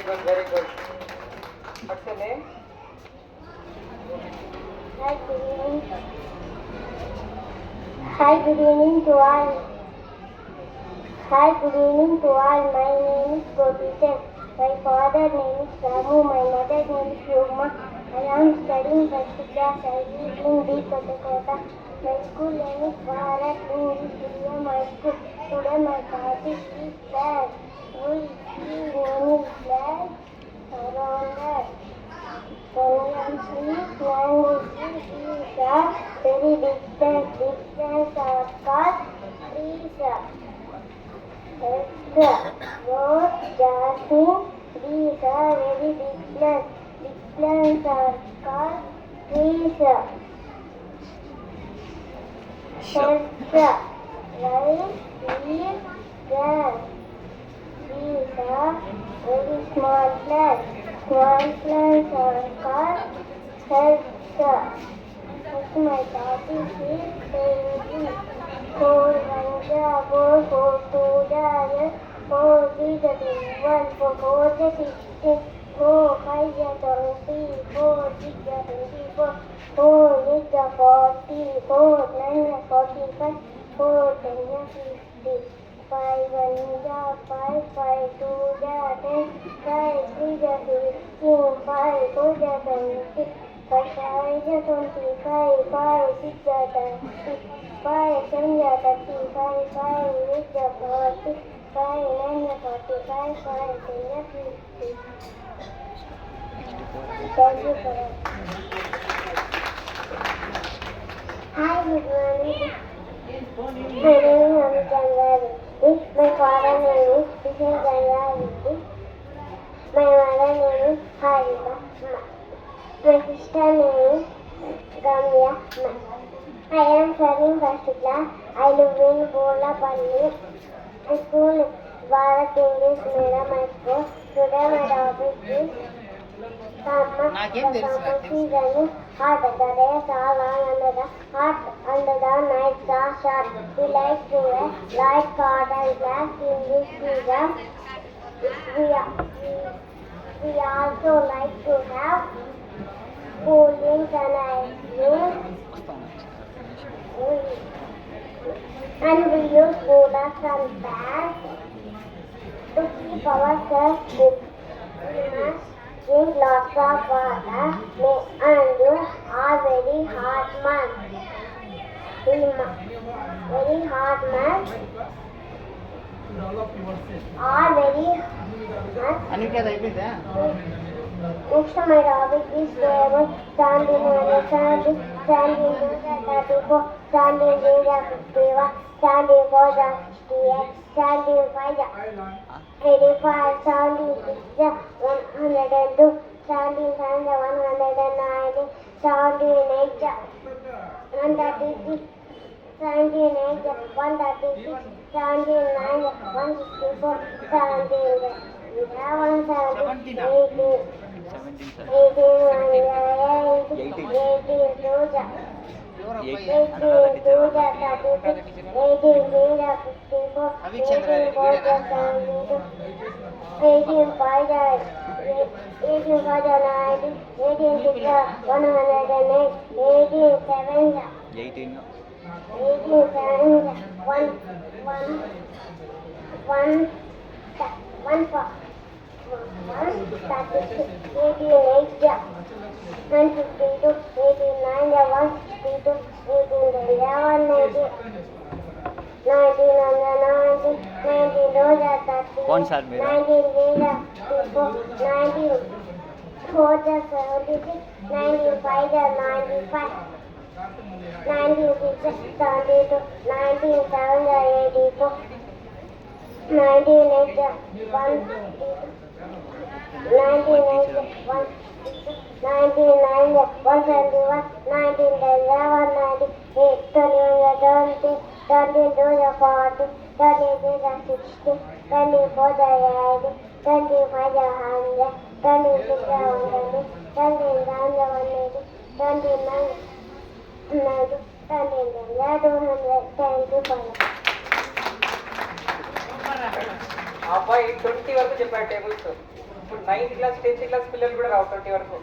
Good, very good. What's your name? Hi, good evening. Hi, good evening to all. Hi, good evening to all. My name is Gopichan. My father name is Ramu. My mother name is Yoma. I am studying first class. I live in B. Kotakota. My school name is Bharat English Medium High School. Today my topic is flag. We see many flags around us. Language is a very distance are called trees. Rose, jasmine, these are very distance. Distance are called trees. Herbs, rice, wheat, grass. These are very small plants. Small plants are called herbs. Next my topic is painting. Four Ranja, four Tuja, four Three one, four 16, four 5 20, four 6 24, four 8 40, four 9 45, four 10 50. 5 1 5, 5 2 10, 5 3 15, 5 4 20, 5 5 25, 5 6 30, 5 7 35, 5 8 40, 5 9 45, 5 10 50. Thank you for it. Hi, good morning. My name is Chandravi. My father name is Kishan Chandravi. My mother name is Harika. My sister name is Gamya. I am studying first class. I live in Bolapalli. My school is Bharat English Medium High School. Today my topic is summer. The summer season is hot. The days are long and the hot and the nights are short. We like to wear light cotton clothes in this season. We also like to have cool drinks and ice cream. And we use coolers and bags to keep ourselves cool. We must drink lots of water and use are very hot months. Very hot months are very hot. Next my topic is table. Stand in India 34, stand in India 51, stand in 4 68, stand in 5 85, stand in 6 102, stand in 7 190, stand in 8 136, stand in 8 136, stand in 9 164, stand in 11 17 18. कौन सा मेरा 200. Thank you for ఆ అబ్బాయి 20 వరకు చెప్పాడు tables. ఇప్పుడు 9th class 10th class పిల్లలు కూడా రావు 20 వరకు.